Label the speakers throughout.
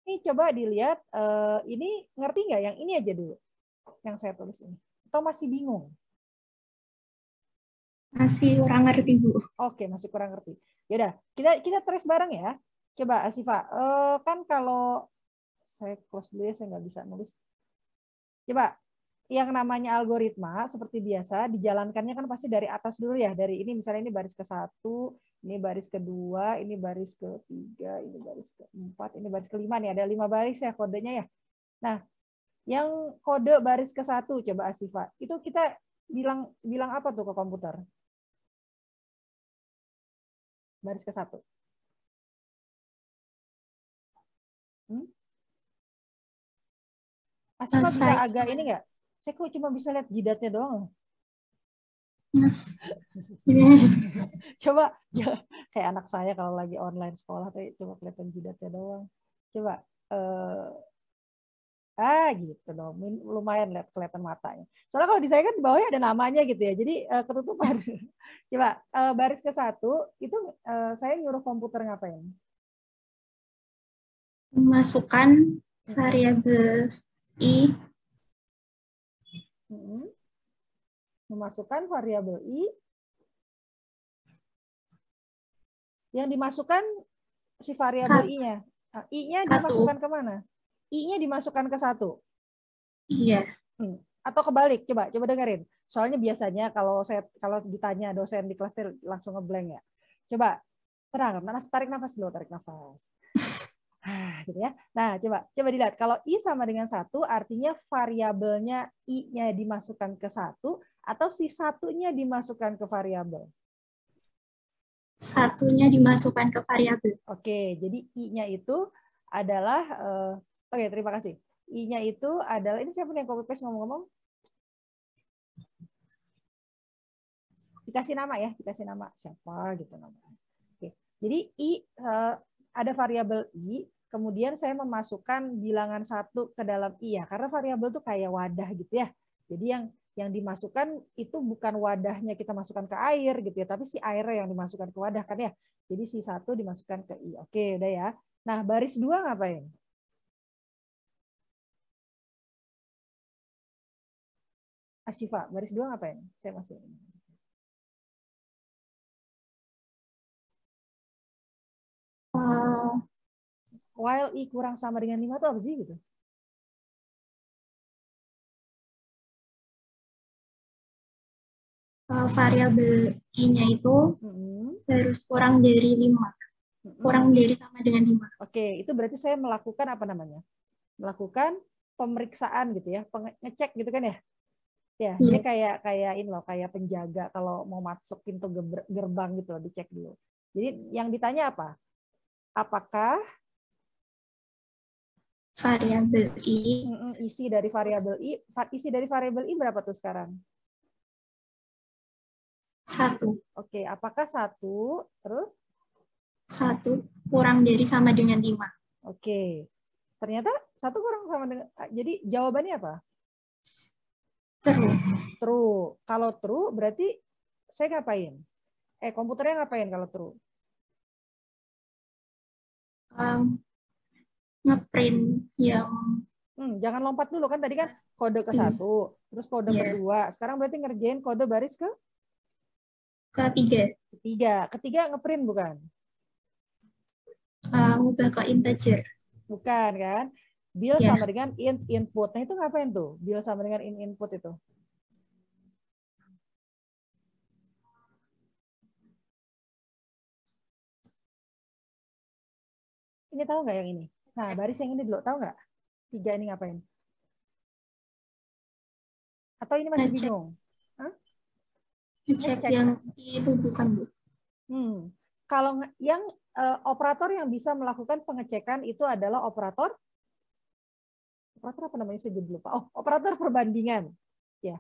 Speaker 1: Ini coba dilihat, ini ngerti nggak yang ini aja dulu, yang saya tulis ini? Atau masih bingung?
Speaker 2: Masih kurang ngerti, Bu.
Speaker 1: Oke, masih kurang ngerti. Yaudah, kita trace bareng ya. Coba Asifa, kan kalau saya close dulu ya, saya nggak bisa nulis. Coba, yang namanya algoritma seperti biasa dijalankannya kan pasti dari atas dulu ya. Dari ini misalnya ini baris ke-1, ini baris kedua, ini baris ketiga, ini baris keempat, ini baris kelima nih. Ada 5 baris ya kodenya ya. Nah, yang kode baris ke-1 coba Asifa, itu kita bilang apa tuh ke komputer? Baris ke-1. Asifa bisa agak ini nggak? Saya kok cuma bisa lihat jidatnya doang. Coba kayak anak saya kalau lagi online sekolah tuh coba kelihatan jidatnya doang. Coba gitu dong, lumayan lihat kelihatan matanya. Soalnya kalau di saya kan di bawahnya ada namanya gitu ya, jadi ketutupan. Coba baris ke-1 itu saya nyuruh komputer ngapain?
Speaker 2: Memasukkan variabel i.
Speaker 1: Memasukkan variabel i. Yang dimasukkan si variabel i-nya. I-nya dimasukkan kemana? I-nya dimasukkan ke 1.
Speaker 2: Iya.
Speaker 1: Atau kebalik, coba dengerin. Soalnya biasanya kalau ditanya dosen di kelas langsung ngeblank ya. Coba tenang, tarik nafas dulu, tarik nafas. Gitu ya. Nah, coba dilihat. Kalau i sama dengan 1 artinya variabelnya i-nya dimasukkan ke 1 atau si satunya dimasukkan ke variabel.
Speaker 2: Satunya dimasukkan ke variabel.
Speaker 1: Oke, jadi i-nya itu adalah oke, terima kasih. I-nya itu adalah, ini siapa yang copy paste ngomong-ngomong? Dikasih nama ya, dikasih nama siapa gitu namanya. Oke. Jadi i ada variabel i, kemudian saya memasukkan bilangan 1 ke dalam i ya, karena variabel itu kayak wadah gitu ya. Jadi yang dimasukkan itu bukan wadahnya kita masukkan ke air gitu ya, tapi si airnya yang dimasukkan ke wadah kan ya. Jadi si 1 dimasukkan ke i. Oke, udah ya. Nah, baris 2 ngapain? Asifa, baris 2 ngapain? Saya masih while i kurang sama dengan 5 itu apa sih gitu?
Speaker 2: Variabel i-nya itu harus kurang dari 5. Kurang dari sama dengan 5.
Speaker 1: Oke, itu berarti saya melakukan apa namanya? Melakukan pemeriksaan gitu ya, ngecek gitu kan ya? Ya, ini kayak ini loh, kayak penjaga kalau mau masuk pintu gerbang gitu loh, dicek dulu. Jadi yang ditanya apa? Apakah
Speaker 2: variabel i,
Speaker 1: isi dari variabel i berapa tuh sekarang?
Speaker 2: 1.
Speaker 1: Oke, apakah 1 terus
Speaker 2: 1 kurang dari sama dengan 5?
Speaker 1: Oke. Ternyata 1 kurang sama dengan, jadi jawabannya apa?
Speaker 2: True.
Speaker 1: True. Kalau true berarti saya ngapain? Komputernya ngapain kalau true?
Speaker 2: Ngeprint yang
Speaker 1: jangan lompat dulu kan tadi kan kode ke-1, terus kode kedua. Sekarang berarti ngerjain kode baris ketiga ngeprint bukan?
Speaker 2: Ubah ke integer.
Speaker 1: Bukan kan? Bill sama dengan int input. Nah itu ngapain tuh? Bill sama dengan int input itu. Ini tahu nggak yang ini? Nah baris yang ini dulu tahu nggak? 3 ini ngapain? Atau ini masih bingung?
Speaker 2: Ngecek yang itu bukan, Bu.
Speaker 1: Kalau yang operator yang bisa melakukan pengecekan itu adalah operator apa namanya, saya jadi lupa. Operator perbandingan. Ya.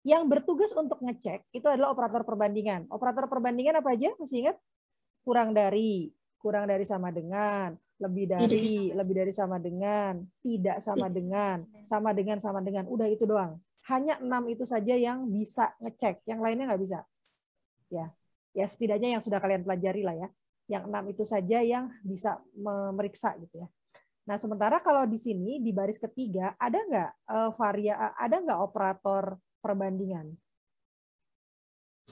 Speaker 1: Yang bertugas untuk ngecek itu adalah operator perbandingan. Operator perbandingan apa aja? Masih ingat? Kurang dari sama dengan, lebih dari sama dengan, tidak sama dengan, sama dengan. Udah itu doang. Hanya 6 itu saja yang bisa ngecek, yang lainnya nggak bisa. Ya setidaknya yang sudah kalian pelajari lah ya. Yang 6 itu saja yang bisa memeriksa gitu ya. Nah, sementara kalau di sini di baris ketiga ada nggak ada nggak operator perbandingan?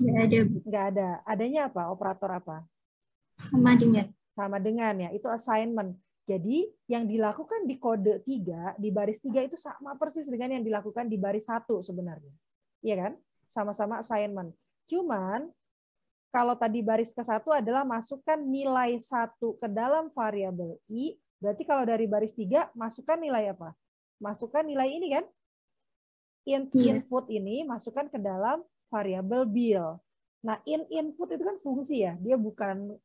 Speaker 2: Nggak ada, Bu.
Speaker 1: Nggak ada. Adanya apa? Operator apa?
Speaker 2: Sama dengan.
Speaker 1: Sama dengan ya, itu assignment. Jadi yang dilakukan di kode 3, di baris 3 itu sama persis dengan yang dilakukan di baris 1 sebenarnya. Iya kan? Sama-sama assignment. Cuman kalau tadi baris ke-1 adalah masukkan nilai 1 ke dalam variabel i, berarti kalau dari baris 3 masukkan nilai apa? Masukkan nilai ini kan? Input ini masukkan ke dalam variabel bil. Nah, input itu kan fungsi ya, dia bukan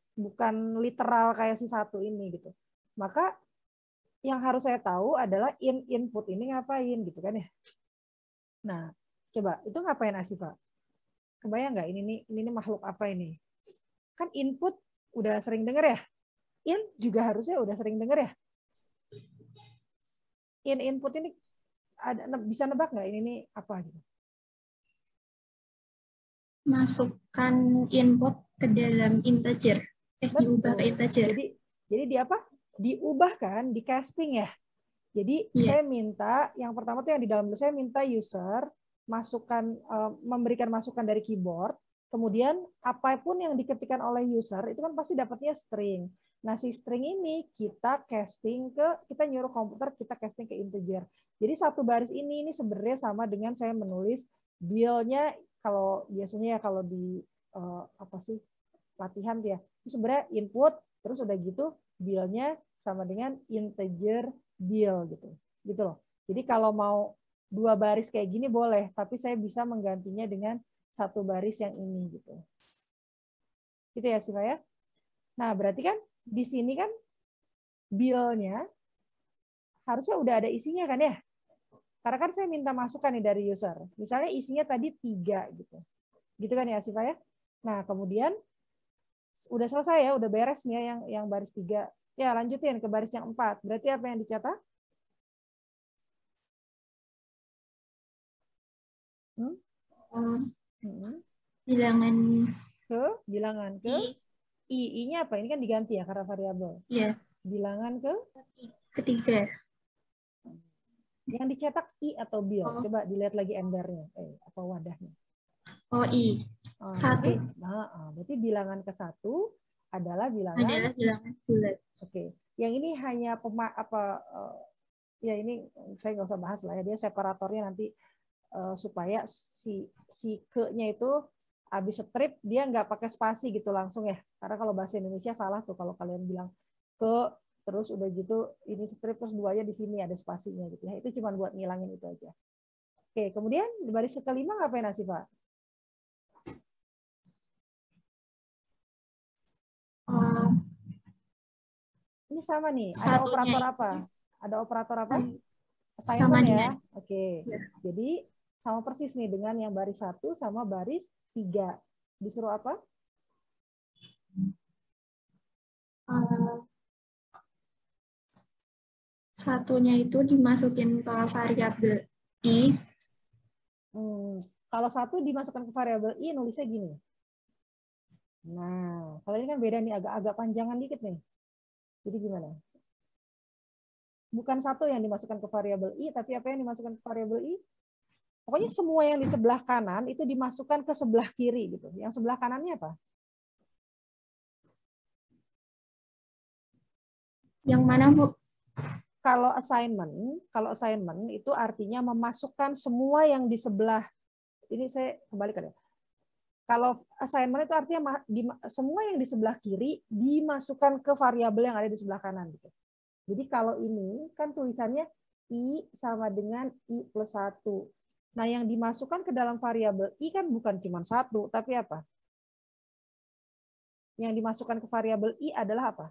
Speaker 1: literal kayak si 1 ini gitu. Maka yang harus saya tahu adalah input ini ngapain gitu kan ya. Nah, coba itu ngapain Asifa? Kebayang nggak ini makhluk apa ini? Kan input udah sering dengar ya. In juga harusnya udah sering dengar ya. Input ini bisa nebak nggak ini apa gitu?
Speaker 2: Masukkan input ke dalam integer. Diubah ke integer.
Speaker 1: Jadi di apa? Diubah kan, di casting ya. Jadi saya minta yang pertama tuh yang di dalam dulu saya minta user memberikan masukan dari keyboard. Kemudian apapun yang diketikkan oleh user itu kan pasti dapatnya string. Nah, si string ini kita nyuruh komputer kita casting ke integer. Jadi satu baris ini sebenarnya sama dengan saya menulis bil-nya kalau biasanya ya kalau di latihan ya. Itu sebenarnya input terus udah gitu bil-nya sama dengan integer bil gitu. Gitu loh. Jadi kalau mau 2 baris kayak gini boleh, tapi saya bisa menggantinya dengan 1 baris yang ini gitu. Gitu ya sih Pak ya. Nah, berarti kan di sini kan bil-nya harusnya udah ada isinya kan ya? Karena kan saya minta masukan nih dari user. Misalnya isinya tadi 3 gitu. Gitu kan ya sih Pak ya. Nah, kemudian udah selesai ya, udah beres nih ya yang baris 3. Ya, lanjutin ke baris yang 4. Berarti apa yang dicatat? Bilangan ke i-nya apa? Ini kan diganti ya karena variabel.
Speaker 2: Iya.
Speaker 1: Bilangan
Speaker 2: ketiga.
Speaker 1: Yang dicetak i atau bil? Coba dilihat lagi embernya, apa wadahnya.
Speaker 2: Oh, i. 1.
Speaker 1: Berarti bilangan ke-1 adalah bilangan
Speaker 2: bulat.
Speaker 1: Oke. Yang ini hanya ya ini saya nggak usah bahas lah ya, dia separatornya nanti supaya si ke-nya itu habis strip dia nggak pakai spasi gitu langsung ya, karena kalau bahasa Indonesia salah tuh kalau kalian bilang ke terus udah gitu ini strip terus 2-nya di sini ada spasinya gitu ya, itu cuma buat ngilangin itu aja. Oke, kemudian di baris ke-5 ngapain Asifa? Ini sama nih, ada operator apa? Ada operator apa? Assignment ya. Oke. Jadi sama persis nih dengan yang baris 1 sama baris 3. Disuruh apa?
Speaker 2: Satunya itu dimasukin ke variabel i.
Speaker 1: Kalau 1 dimasukkan ke variabel i nulisnya gini. Nah, kalau ini kan beda nih, agak panjangan dikit nih. Jadi gimana? Bukan 1 yang dimasukkan ke variabel i, tapi apa yang dimasukkan ke variabel i? Pokoknya semua yang di sebelah kanan itu dimasukkan ke sebelah kiri gitu. Yang sebelah kanannya apa?
Speaker 2: Yang mana, Bu?
Speaker 1: Kalau assignment itu artinya memasukkan semua yang di sebelah. Ini saya kembalikan ya. Kalau assignment itu artinya semua yang di sebelah kiri dimasukkan ke variabel yang ada di sebelah kanan gitu. Jadi kalau ini kan tulisannya i sama dengan i plus 1. Nah, yang dimasukkan ke dalam variabel i kan bukan cuma 1, tapi apa? Yang dimasukkan ke variabel i adalah apa?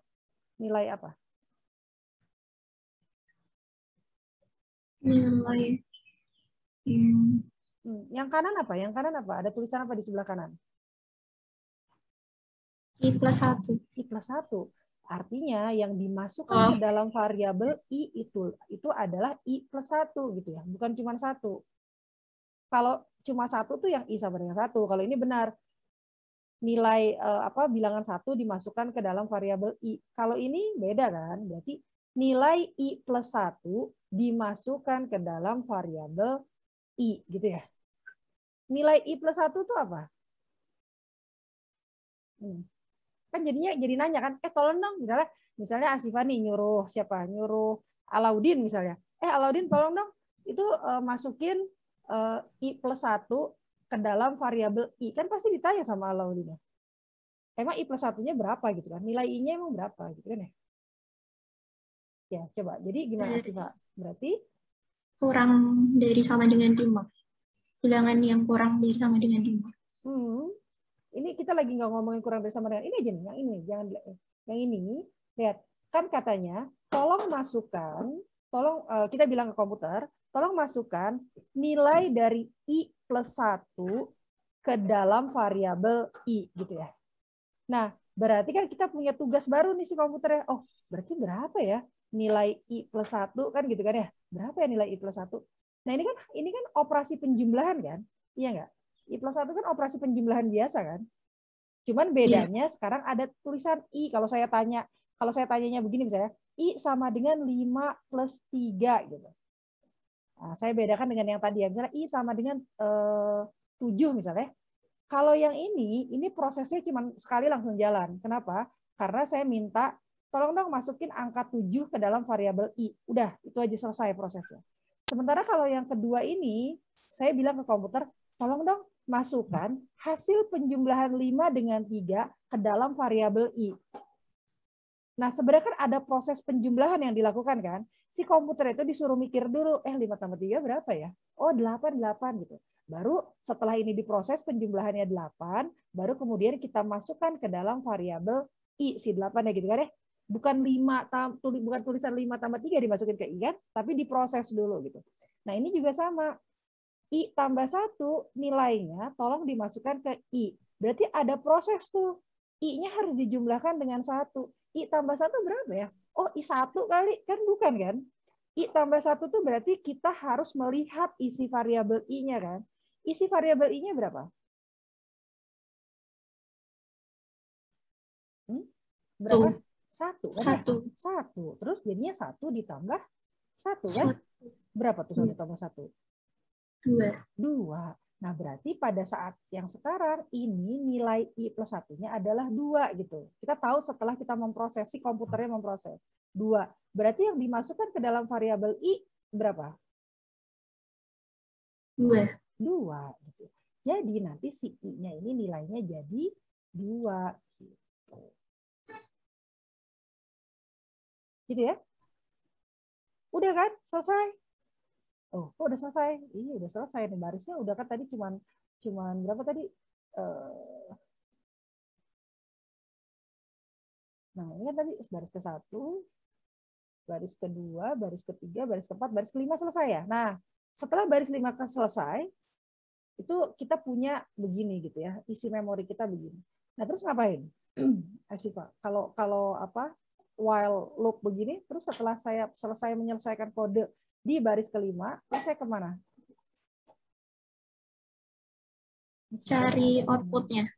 Speaker 1: Nilai apa?
Speaker 2: Nilai.
Speaker 1: Yang kanan apa? Yang kanan apa? Ada tulisan apa di sebelah kanan?
Speaker 2: I plus 1.
Speaker 1: I plus 1. Artinya yang dimasukkan ke dalam variabel i itu adalah i plus 1 gitu ya. Bukan cuma 1. Kalau cuma 1 tuh yang i sama dengan 1. Kalau ini benar. Nilai bilangan 1 dimasukkan ke dalam variabel i. Kalau ini beda kan? Berarti nilai I plus 1 dimasukkan ke dalam variabel I, gitu ya. Nilai I plus 1 itu apa? Kan jadinya jadi nanya kan, tolong dong, misalnya Asifa nih nyuruh siapa? Nyuruh Alaudin misalnya. Alaudin tolong dong, itu masukin I plus 1 ke dalam variabel I. Kan pasti ditanya sama Alaudin. Emang I plus 1-nya berapa gitu kan? Nilai I-nya emang berapa gitu kan ya? Ya, coba. Jadi gimana sih, Pak? Berarti
Speaker 2: kurang dari sama dengan 5. Bilangan yang kurang dari sama dengan 5.
Speaker 1: Ini kita lagi nggak ngomongin kurang dari sama dengan ini aja nih, yang ini. Jangan yang ini. Lihat, kan katanya tolong masukkan, kita bilang ke komputer, tolong masukkan nilai dari I plus 1 ke dalam variabel I gitu ya. Nah, berarti kan kita punya tugas baru nih si komputernya. Oh, berarti berapa ya nilai I plus 1 kan gitu kan ya? Berapa ya nilai I plus 1? Nah, ini kan operasi penjumlahan kan? Iya nggak? I plus 1 kan operasi penjumlahan biasa kan? Cuman bedanya sekarang ada tulisan I. Kalau saya tanyanya begini misalnya, I sama dengan 5 plus 3 gitu. Nah, saya bedakan dengan yang tadi ya. Misalnya I sama dengan 7 misalnya. Kalau yang ini prosesnya cuma sekali langsung jalan. Kenapa? Karena saya minta, tolong dong masukin angka 7 ke dalam variabel I. Udah, itu aja selesai prosesnya. Sementara kalau yang kedua ini, saya bilang ke komputer, tolong dong masukkan hasil penjumlahan 5 dengan 3 ke dalam variabel I. Nah, sebenarnya kan ada proses penjumlahan yang dilakukan kan. Si komputer itu disuruh mikir dulu, 5 tambah 3 berapa ya? Oh, 8 gitu. Baru setelah ini diproses penjumlahannya 8, baru kemudian kita masukkan ke dalam variabel I, si 8 ya gitu kan ya. Bukan tulisan 5 tambah 3 dimasukin ke I kan, tapi diproses dulu gitu. Nah, ini juga sama. I tambah 1 nilainya tolong dimasukkan ke I. Berarti ada proses tuh. I-nya harus dijumlahkan dengan 1. I tambah 1 berapa ya? Oh, I1 kali. Kan bukan kan? I tambah 1 tuh berarti kita harus melihat isi variabel I-nya kan. Isi variabel I-nya berapa? Berapa? 1 kan? 1. Terus jadinya 1 ditambah 1 kan? Berapa tuh 1 tambah 1? 2. Nah, berarti pada saat yang sekarang ini nilai I plus 1-nya adalah 2 gitu. Kita tahu setelah kita memproses, si komputernya memproses. 2. Berarti yang dimasukkan ke dalam variabel I berapa? 2 gitu. Jadi nanti si I-nya ini nilainya jadi 2 gitu. Gitu ya? Udah kan? Selesai? Oh, udah selesai. Iya, udah selesai nih barisnya. Udah kan tadi cuman berapa tadi? Nah, ini kan tadi baris ke-1, baris ke-2, baris ke-3, baris ke-4, baris ke-5 selesai ya. Nah, setelah baris 5 selesai, itu kita punya begini gitu ya, isi memori kita begini. Nah, terus ngapain? Asifa, kalau apa? While loop begini, terus setelah saya selesai menyelesaikan kode di baris ke-5, terus saya kemana?
Speaker 2: Cari outputnya.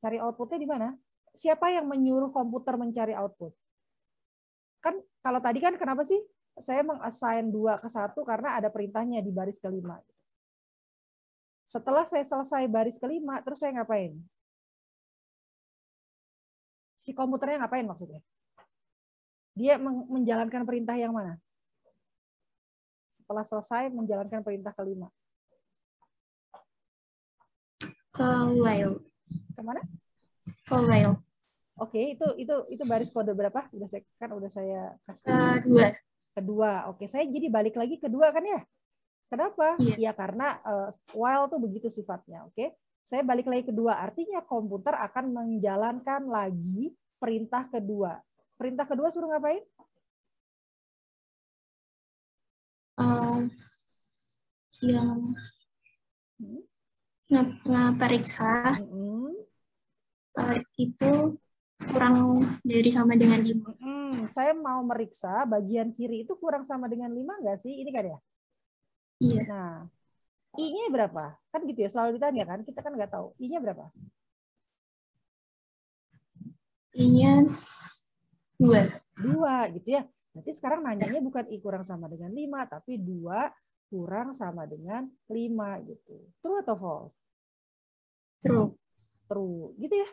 Speaker 1: Cari outputnya di mana? Siapa yang menyuruh komputer mencari output? Kan kalau tadi kan kenapa sih saya meng-assign 2 ke 1 karena ada perintahnya di baris ke-5. Setelah saya selesai baris ke-5, terus saya ngapain? Si komputernya ngapain maksudnya? Dia menjalankan perintah yang mana? Setelah selesai menjalankan perintah ke-5.
Speaker 2: Ke while.
Speaker 1: Kemana?
Speaker 2: Ke while.
Speaker 1: Oke, itu baris kode berapa? Udah saya kasih. Kedua. Oke, saya jadi balik lagi kedua kan ya? Kenapa? Ya karena while tuh begitu sifatnya. Oke, saya balik lagi kedua. Artinya komputer akan menjalankan lagi perintah kedua. Perintah kedua suruh ngapain?
Speaker 2: Periksa itu kurang dari sama dengan 5.
Speaker 1: Saya mau meriksa bagian kiri itu kurang sama dengan 5 nggak sih? Ini kan ya?
Speaker 2: Iya.
Speaker 1: Nah, I-nya berapa? Kan gitu ya, selalu ditanya kan? Kita kan nggak tahu. I-nya berapa?
Speaker 2: I-nya 2.
Speaker 1: 2 gitu ya. Nanti sekarang nanyanya bukan I kurang sama dengan 5, tapi 2 kurang sama dengan 5 gitu. True atau false?
Speaker 2: True.
Speaker 1: True. Gitu ya.